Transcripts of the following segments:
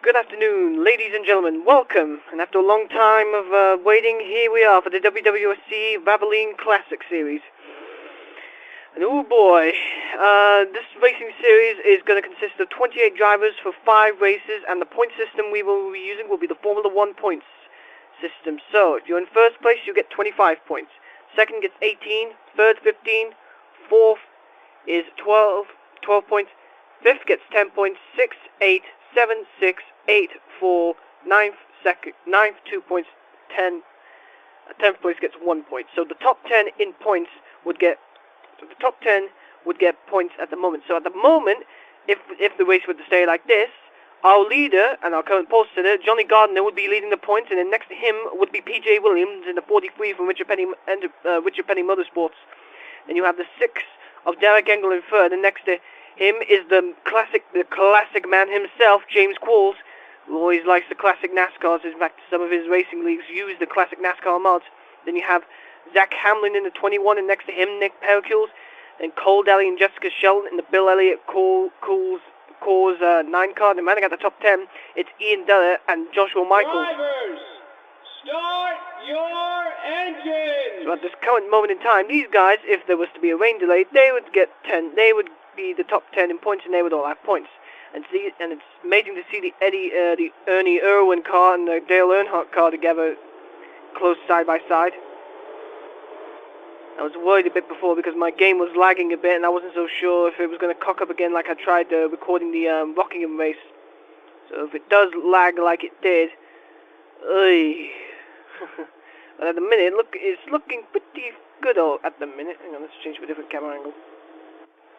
Good afternoon, ladies and gentlemen. Welcome. And after a long time of waiting, here we are for the WWSCOC Valvoline Classic Series. And oh boy, this racing series is going to consist of 28 drivers for 5 races, and the point system we will be using will be the Formula 1 points system. So, if you're in first place, you get 25 points. Second gets 18, third 15, fourth is 12 points, fifth gets 10 points, 6, 8, 7, 6, 8, 4, ninth 2 points, 10th place gets 1 point. So the top 10 in points would get, points at the moment. So at the moment, if the race were to stay like this, our leader and our current pole sitter, Johnny Gardner, would be leading the points, and then next to him would be PJ Williams in the 43 from Richard Penny Motorsports. Then you have the 6 of Derek Engel in third, and next to him is the classic man himself, James Qualls, who always likes the classic NASCARs. In fact, some of his racing leagues use the classic NASCAR mods. Then you have Zach Hamlin in the 21, and next to him, Nick Pericles, and Cole Daly and Jessica Sheldon in the Bill Elliott Coors 9 car. And rounding out the top 10, it's Ian Della and Joshua Michaels. Drivers, start your engines! So at this current moment in time, these guys, if there was to be a rain delay, they would get 10. They would be the top 10 in points, and they would all have points. And it's amazing to see the Ernie Irwin car and the Dale Earnhardt car together, close side by side. I was worried a bit before because my game was lagging a bit, and I wasn't so sure if it was going to cock up again like I tried recording the Rockingham race. So if it does lag like it did, but at the minute, it's looking pretty good at the minute. Hang on, let's change to a different camera angle.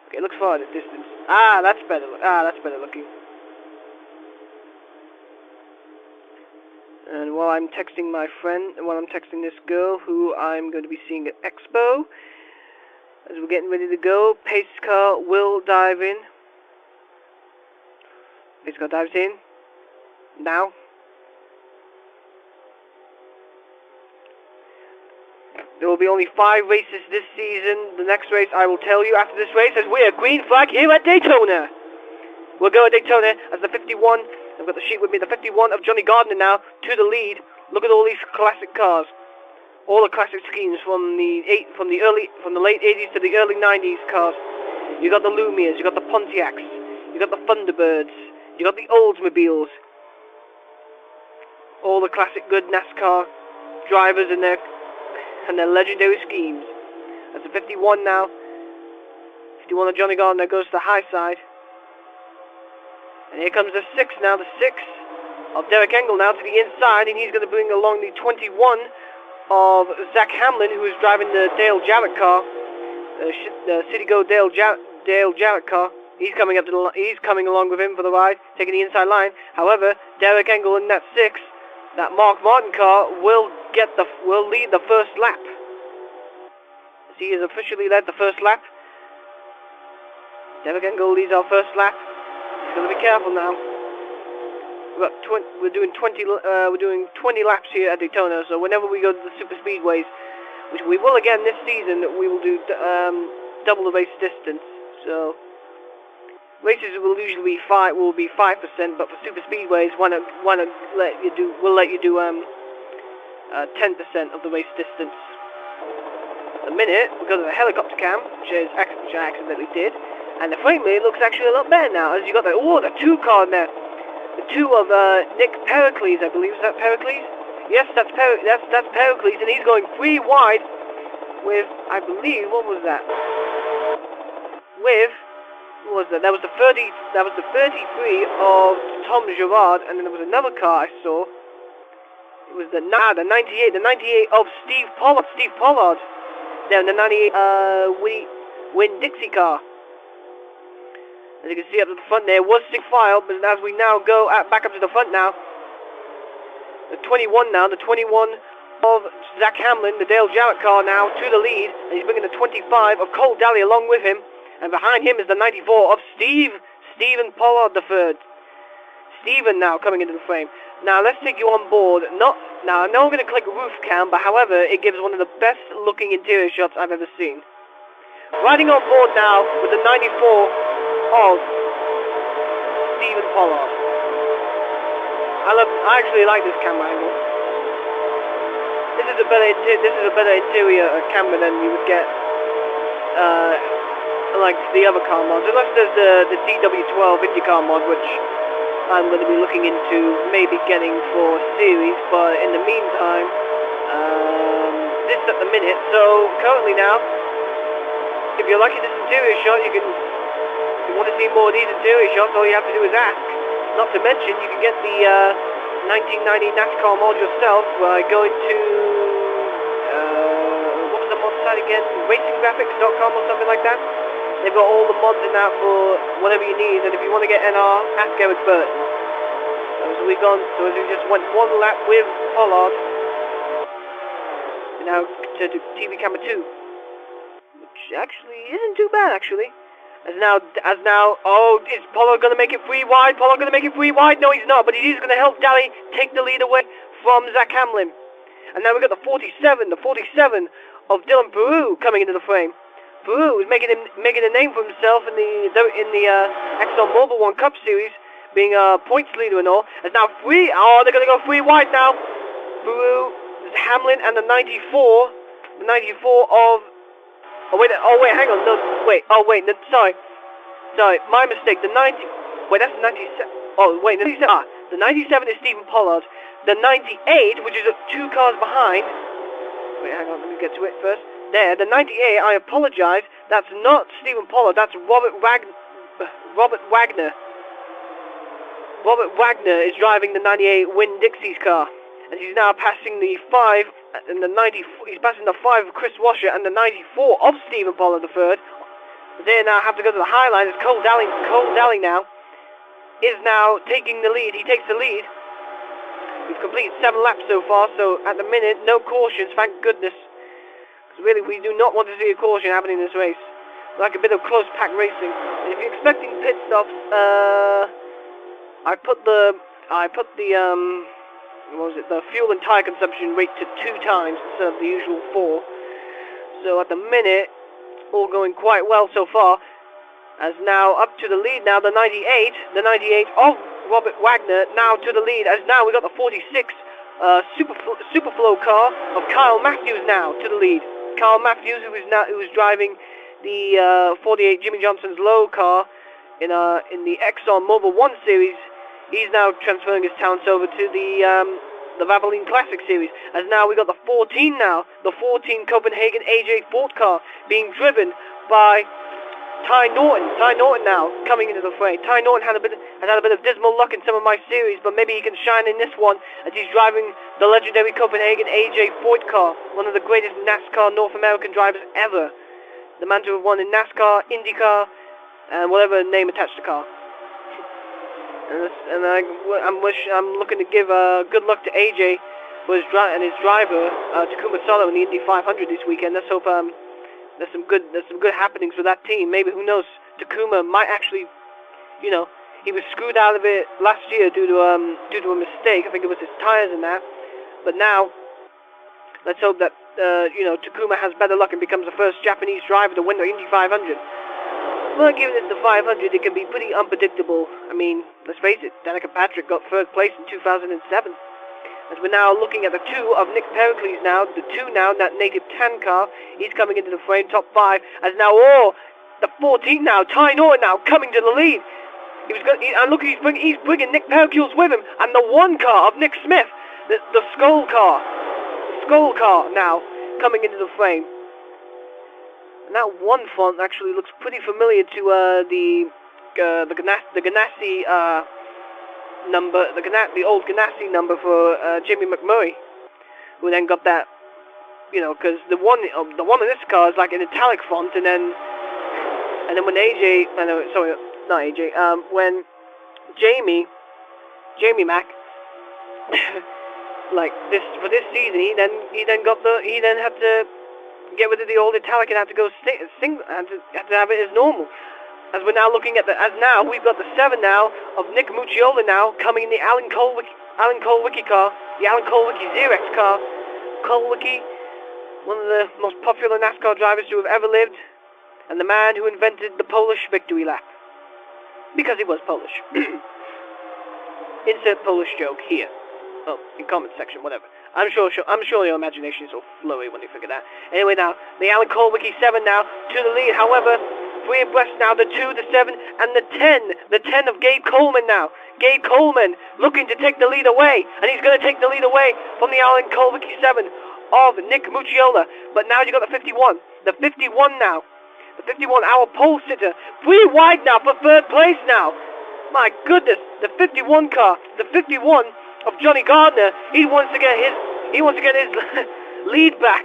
Okay, it looks far at a distance. That's better. That's better looking. And while I'm texting my friend, and while I'm texting this girl who I'm going to be seeing at Expo, as we're getting ready to go, pace car will dive in. Pace car dives in. Now. There will be only 5 races this season. The next race I will tell you after this race, as we are green flag here at Daytona. We'll go at Daytona as the 51. I've got the sheet with me. The 51 of Johnny Gardner now to the lead. Look at all these classic cars. All the classic schemes from the late 80s to the early 90s cars. You got the Lumias, you got the Pontiacs, you got the Thunderbirds, you got the Oldsmobiles. All the classic good NASCAR drivers and their legendary schemes. That's the 51 now. 51 of Johnny Gardner goes to the high side. And here comes the 6 now, the 6 of Derek Engel now to the inside, and he's going to bring along the 21 of Zach Hamlin, who is driving the Dale Jarrett car, the City Go Dale Jarrett car. He's coming along with him for the ride, taking the inside line. However, Derek Engel in that 6, that Mark Martin car, will lead the first lap. He has officially led the first lap. Derek Engel leads our first lap. He's got to be careful now. We're doing 20 laps here at Daytona. So whenever we go to the super speedways, which we will again this season, we will do double the race distance. So races will usually be 5%, but for super speedways, we'll let you do 10% of the race distance. At the minute, we go to the helicopter cam, which I accidentally did. And the frame rate looks actually a lot better now, as you got the 2 car in there. The 2 of Nick Pericles, I believe. Is that Pericles? Yes, that's Pericles, and he's going 3 wide with, I believe, what was that? That was the 33 of Tom Gerard, and then there was another car I saw. It was the 98 of Steve Pollard. Then the 98 Win-Dixie car. As you can see up to the front there, was 6 file, but as we now go back up to the front now, the 21 of Zach Hamlin, the Dale Jarrett car now to the lead, and he's bringing the 25 of Cole Daly along with him, and behind him is the 94 of Stephen Pollard III. Stephen now coming into the frame. Now let's take you on board. Now I know I'm going to click roof cam, but however, it gives one of the best looking interior shots I've ever seen. Riding on board now with the 94 of Stephen Pollard. I actually like this camera angle. This is a better interior camera than you would get like the other car mods, unless there's the DW12 IndyCar mod, which I'm going to be looking into maybe getting for series. But in the meantime, this at the minute. So currently now, if you're liking this interior shot, you can. If you want to see more of these interior shots, all you have to do is ask. Not to mention, you can get the 1990 NASCAR mod yourself by going to what was the mod site again? RacingGraphics.com or something like that. They've got all the mods in that for whatever you need. And if you want to get NR, ask Eric Burton. So we've gone. So we just went one lap with Pollard. And now to TV camera 2. Actually isn't too bad, actually. As now, oh, is Pollard going to make it free wide? Pollard going to make it free wide? No, he's not, but he is going to help Daly take the lead away from Zach Hamlin. And now we've got the 47 of Dylan Peru coming into the frame. Peru is making a name for himself in the Exxon Mobil 1 Cup Series, being a points leader and all. And now they're going to go free wide now. Peru, Hamlin, and the 94 of. Oh wait, hang on, no, sorry, my mistake, the 90, wait, that's the 97, oh wait, the 97 is Stephen Pollard, the 98, which is 2 cars behind, wait, hang on, let me get to it first, there, the 98, I apologize, that's not Stephen Pollard, that's Robert Wagner. Robert Wagner is driving the 98 Winn-Dixie's car, and he's now passing the 5, and the 94, he's passing the 5 of Chris Washer and the 94 of Stephen Pollard III. They now have to go to the high line. As Cole Daly now is now taking the lead. He takes the lead. We've completed 7 laps so far, so at the minute, no cautions, thank goodness. Because really, we do not want to see a caution happening in this race. Like a bit of close pack racing. And if you're expecting pit stops, I put the the fuel and tyre consumption rate to 2 times instead of the usual 4. So at the minute, it's all going quite well so far. As now up to the lead now, the 98 of Robert Wagner now to the lead. As now we got the 46 Superflow car of Kyle Matthews now to the lead. Kyle Matthews, who is driving the 48 Jimmy Johnson's low car in the Exxon Mobil 1 Series. He's now transferring his talents over to the Valvoline Classic Series. As now we got the 14 now. The 14 Copenhagen AJ Ford car being driven by Ty Norton. Ty Norton now coming into the fray. Ty Norton has had a bit of dismal luck in some of my series, but maybe he can shine in this one as he's driving the legendary Copenhagen AJ Ford car. One of the greatest NASCAR North American drivers ever. The man to have won in NASCAR, IndyCar, and whatever name attached to car. And I'm looking to give good luck to AJ and his driver Takuma Sato in the Indy 500 this weekend. Let's hope there's some good happenings for that team. Maybe, who knows, Takuma might actually, he was screwed out of it last year due to a mistake. I think it was his tires and that. But now, let's hope that Takuma has better luck and becomes the first Japanese driver to win the Indy 500. Well, given it's the 500, it can be pretty unpredictable. I mean, let's face it, Danica Patrick got 3rd place in 2007. As we're now looking at the 2 of Nick Pericles now, the 2 now, that native tan car, he's coming into the frame, top 5, as now, the 14 now, Ty Norton now, coming to the lead. He's bringing Nick Pericles with him, and the 1 car of Nick Smith, the Skull car now, coming into the frame. And that 1 font actually looks pretty familiar to the Ganassi number, the old Ganassi number for Jimmy McMurray, who then got that, because the one in this car is like an italic font, and then when when Jamie Mack, like this for this season, he then had to get rid of the old italic and had to go had to have it as normal. As we're now looking at now we've got the 7 now of Nick Mucciola now coming in the Alan Kulwicki car, the Alan Kulwicki Xerox car. Kulwicki, one of the most popular NASCAR drivers to have ever lived, and the man who invented the Polish victory lap, because he was Polish. Insert Polish joke here. Oh, in comment section, whatever. I'm sure your imagination is all flurry when you figure that. Anyway, now the Alan Colwicky 7 now to the lead. However, 3 abreast now, the 2, the 7, and the 10. The 10 of Gabe Coleman now. Gabe Coleman looking to take the lead away, and he's going to take the lead away from the Alan Colwicky 7 of Nick Mucciola. But now you got the 51. The 51 now. The 51, our pole sitter. 3 wide now for 3rd place now. My goodness, the 51 car. The 51 of Johnny Gardner. He wants to get his lead back.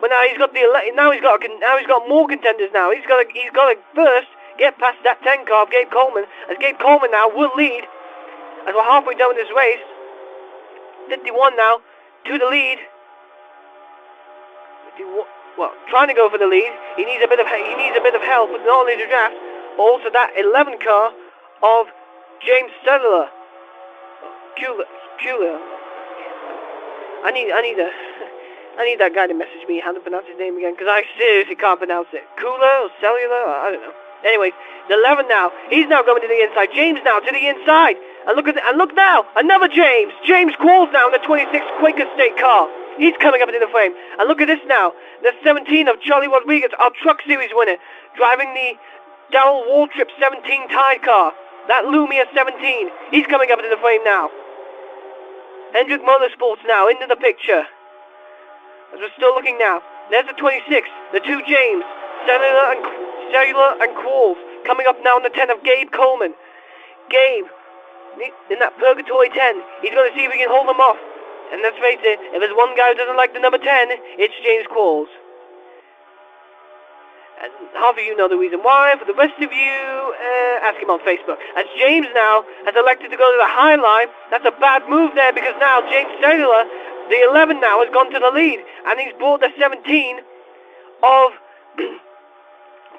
But now he's got more contenders now. He's got to first get past that 10 car of Gabe Coleman, as Gabe Coleman now will lead as we're halfway done with this race. 51 now to the lead. 51, well, trying to go for the lead. He needs a bit of help, but not only the draft, but also that 11 car of James Settler. Cula. I need that guy to message me how to pronounce his name again, because I seriously can't pronounce it. Cooler or Cellular? I don't know. Anyways, the 11 now. He's now going to the inside. James now to the inside. And look now. Another James. James Qualls now in the 26 Quaker State car. He's coming up into the frame. And look at this now. The 17 of Charlie Rodriguez, our Truck Series winner, driving the Darrell Waltrip 17 Tide car. That Lumia 17. He's coming up into the frame now. Hendrick Motorsports now into the picture. As we're still looking now. There's the 26, the 2 James, Cellular and Qualls. Coming up now in the 10 of Gabe Coleman. Gabe, in that Purgatory 10, he's going to see if he can hold them off. And let's face it, if there's one guy who doesn't like the number 10, it's James Qualls. And half of you know the reason why. For the rest of you, ask him on Facebook. As James now has elected to go to the high line, that's a bad move there, because now James Cellular, the 11 now, has gone to the lead, and he's brought the 17 of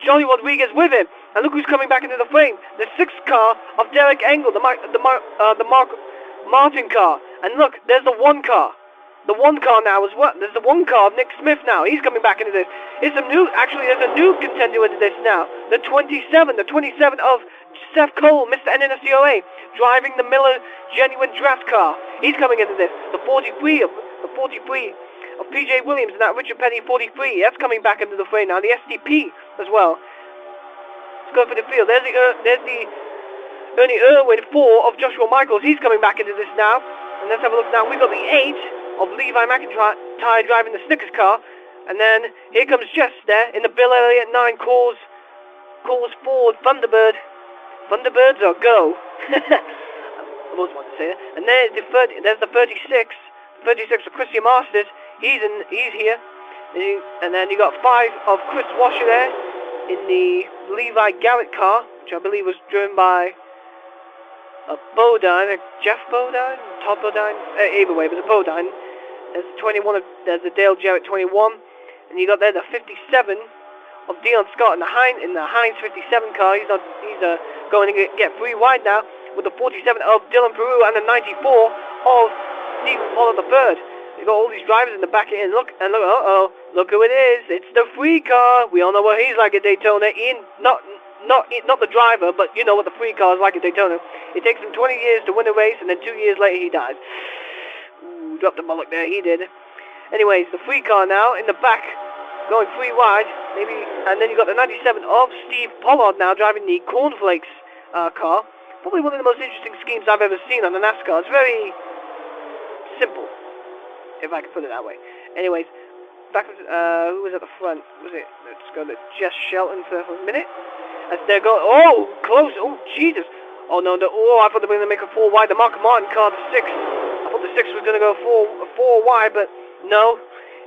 Johnny Rodriguez with him. And look who's coming back into the frame. The 6th car of Derek Engel, the Mark Martin car. And look, there's the 1 car. The 1 car now as well. There's the 1 car of Nick Smith now. He's coming back into this. There's a new contender into this now. The 27 of Seth Cole, Mr. NNSCOA, driving the Miller Genuine Draft car. He's coming into this. The 43 of PJ Williams and that Richard Petty 43. That's coming back into the frame now. The SDP as well. Let's go for the field. There's the Ernie Irwin 4 of Joshua Michaels. He's coming back into this now. And let's have a look now. We've got the 8 of Levi McIntyre driving the Snickers car. And then here comes Jess there in the Bill Elliott 9 calls forward Thunderbird. Thunderbirds or go? I always want to say that. And there's the 36 of Christian Masters. He's here. And then you got 5 of Chris Washer there in the Levi Garrett car, which I believe was driven by Bodine, Jeff Bodine, Todd Bodine, either way, but the Bodine. There's the 21 there's the Dale Jarrett 21, and you got there the 57 of Dion Scott in the Heinz 57 car. He's going to get 3 wide now with the 47 of Dylan Peru and the 94 of Stephen Pollard III. You got all these drivers in the back end. Look, look who it is. It's the free car. We all know what he's like at Daytona. Not the driver, but you know what the free car is like at Daytona. It takes him 20 years to win a race, and then 2 years later he dies. Ooh, dropped the bollock there. He did. Anyways, the free car now in the back, going 3 wide, maybe, and then you got the 97 of Steve Pollard now driving the Cornflakes car. Probably one of the most interesting schemes I've ever seen on a NASCAR. It's very simple, if I can put it that way. Anyways, back with, who was at the front? Was it? Let's go to Jess Shelton for a minute. As they're going, oh, close, oh, Jesus. Oh, no, I thought they were going to make a 4 wide. The Mark Martin car, the 6. I thought the 6 was going to go 4 wide, but no,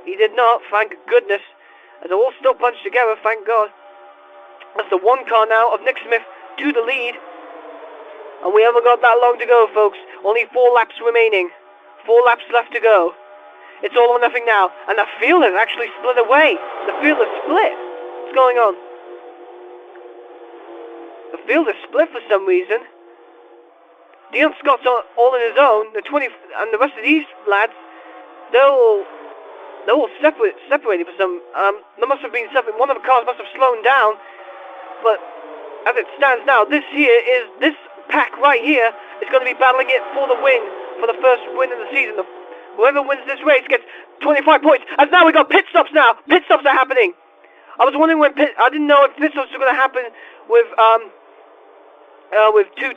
he did not, thank goodness. As they're all still bunched together, thank God. That's the 1 car now of Nick Smith to the lead. And we haven't got that long to go, folks. Only 4 laps remaining. 4 laps left to go. It's all or nothing now. And the field has actually split away. The field is split. What's going on? The field is split for some reason. Dion Scott's all on his own. The 20 and the rest of these lads, they're all separated for some. There must have been something. One of the cars must have slowed down. But as it stands now, this pack right here is going to be battling it for the win, for the first win of the season. Whoever wins this race gets 25 points. And now we got pit stops now. Pit stops are happening. I was wondering when I didn't know if pit stops were going to happen with on the 2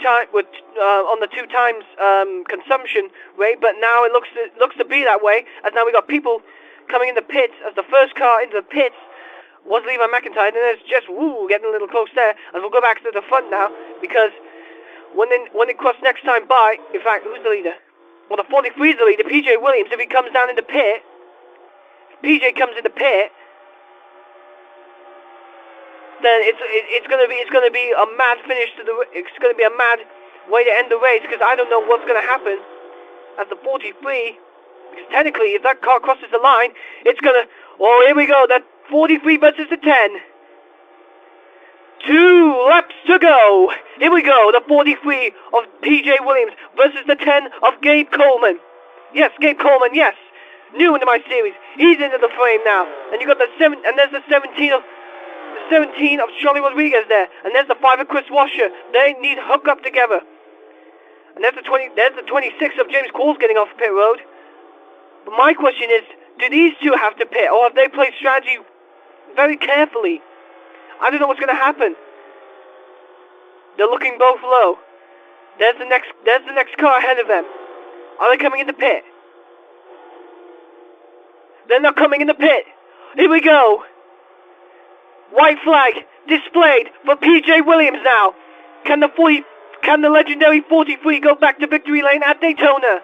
times consumption rate, but now it looks to be that way. As now we got people coming in the pits as the first car into the pits was Levi McIntyre, and there's just getting a little close there. And we'll go back to the front now because when they cross next time by, in fact, who's the leader? Well, the 43 is the leader, PJ Williams. If he comes down in the pit, PJ comes in the pit, then it's gonna be a mad finish to the. It's gonna be a mad way to end the race because I don't know what's gonna happen at the 43. Because technically, if that car crosses the line, it's gonna. Oh, here we go. That 43 versus the 10. 2 laps to go. Here we go. The 43 of PJ Williams versus the 10 of Gabe Coleman. Yes, Gabe Coleman. Yes, new into my series. He's into the frame now. And you got the 7. And there's the 17 of Charlie Rodriguez there. And there's the 5 of Chris Washer. They need to hook up together. And there's the 20. There's the 26 of James Qualls getting off pit road. But my question is, do these two have to pit, or have they played strategy very carefully? I don't know what's going to happen. They're looking both low. There's the next car ahead of them. Are they coming in the pit? They're not coming in the pit. Here we go. White flag displayed for PJ Williams now. Can the legendary 43 go back to victory lane at Daytona?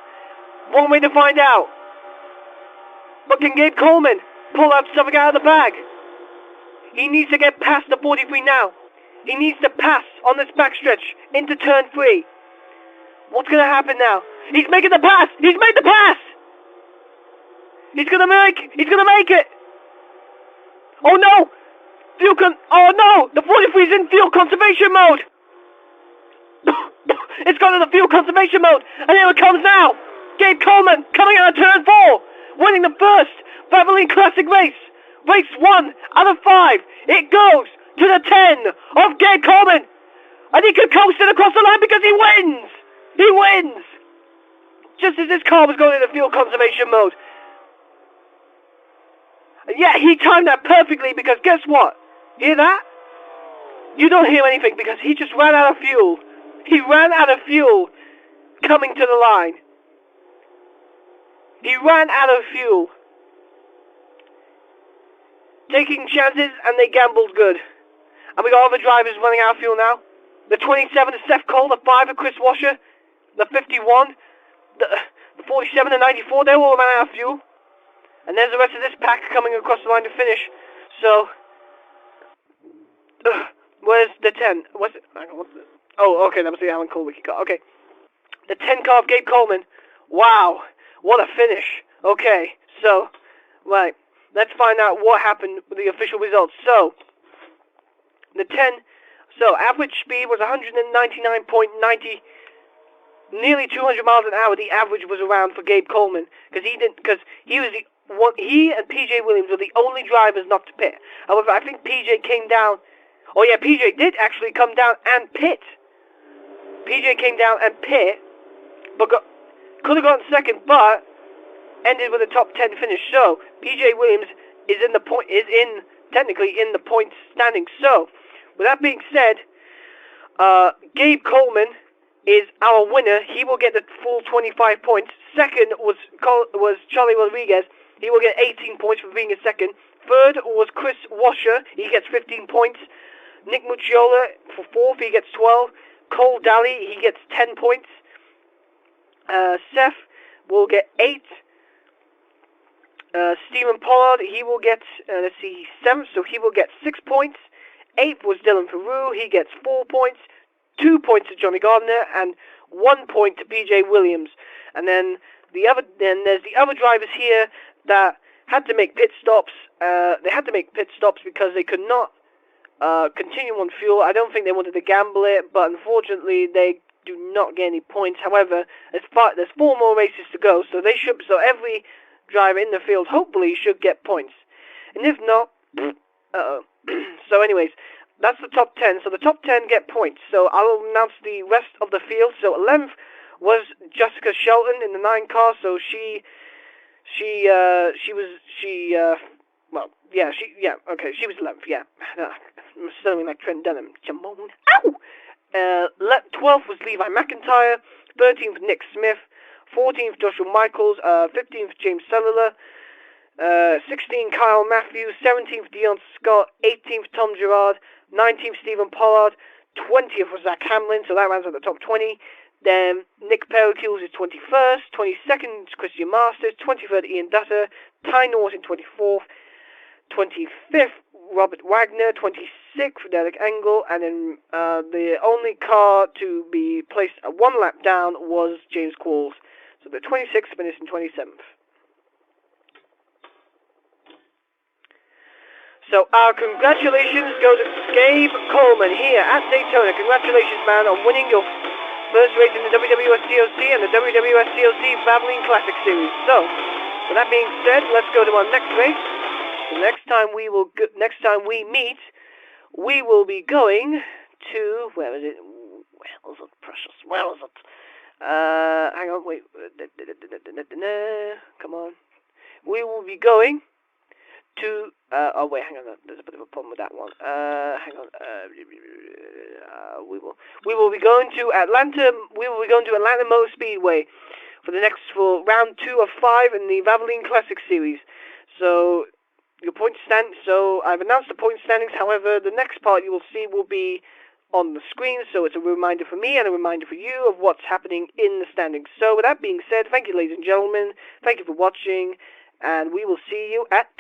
One way to find out. But can Gabe Coleman pull out something out of the bag? He needs to get past the 43 now. He needs to pass on this backstretch into turn 3. What's going to happen now? He's making the pass. He's made the pass. He's going to make it. Oh no. Oh no. The 43 is in fuel conservation mode. It's gone into fuel conservation mode. And here it comes now. Gabe Coleman coming out of turn 4. Winning the first Valvoline Classic race. Race 1 out of 5. It goes to the 10 of Gabe Coleman. And he can coast it across the line because he wins. He wins. Just as this car was going into fuel conservation mode. And yeah, he timed that perfectly because guess what? Hear that? You don't hear anything because he just ran out of fuel. He ran out of fuel coming to the line. He ran out of fuel. Taking chances, and they gambled good. And we got other drivers running out of fuel now. The 27 is Seth Cole, the 5 of Chris Washer, the 51, the 47 and 94, they all ran out of fuel. And there's the rest of this pack coming across the line to finish. So, where's the 10? What's it? Oh, okay, that was the Alan Cole wiki car. Okay. The 10 car of Gabe Coleman. Wow. What a finish. Okay, so, right. Let's find out what happened with the official results. So, the 10, so average speed was 199.90, nearly 200 miles an hour. The average was around for Gabe Coleman because he was the one. He and PJ Williams were the only drivers not to pit. However, I think PJ came down. Oh yeah, PJ did actually come down and pit. PJ came down and pit, but could have gotten second, but ended with a top 10 finish. So PJ Williams is technically in the points standing. So with that being said, Gabe Coleman is our winner. He will get the full 25 points. Second was Charlie Rodriguez. He will get 18 points for being a second. Third was Chris Washer. He gets 15 points. Nick Mucciola for fourth. He gets 12. Cole Daly. He gets 10 points. Seth will get 8. Stephen Pollard, he will get, let's see, he's 7th, so he will get 6 points. 8th was Dylan Peru, he gets 4 points. 2 points to Johnny Gardner, and 1 point to PJ Williams. And then there's the other drivers here that had to make pit stops. They had to make pit stops because they could not continue on fuel. I don't think they wanted to gamble it, but unfortunately they do not get any points. However, there's 4 more races to go, so every driver in the field hopefully should get points. And if not, so anyways, That's the top 10. So the top 10 get points. So I'll announce the rest of the field. So 11th was Jessica Shelton in the 9 car. So she was she was 11th. Yeah, I'm sounding like Trent Dunham. Jamone. Ow! 12th was Levi McIntyre. 13th Nick Smith. 14th Joshua Michaels. 15th James Cellular. 16th Kyle Matthews. 17th Dion Scott. 18th Tom Gerard. 19th Stephen Pollard. 20th was Zach Hamlin, so that rounds out the top 20. Then Nick Pericles is 21st. 22nd is Christian Masters. 23rd Ian Dutter. Ty Norton 24th. 25th Robert Wagner. 26th Derek Engel. And then the only car to be placed one lap down was James Qualls. So the 26th finished in 27th. So our congratulations go to Gabe Coleman here at Daytona. Congratulations, man, on winning your first race in the WWSCOC and the WWSCOC Valvoline Classic Series. So, with that being said, let's go to our next race. The next time we meet, we will be going to, where is it? Where is it, precious? Where is it? Hang on, wait. Come on. We will be going to, oh wait, hang on, there's a bit of a problem with that one. Hang on, we will be going to Atlanta Motor Speedway for round 2 of 5 in the Valvoline Classic Series. So, so I've announced the point standings, however, the next part you will see will be on the screen, so it's a reminder for me and a reminder for you of what's happening in the standings. So, with that being said, thank you ladies and gentlemen, thank you for watching, and we will see you at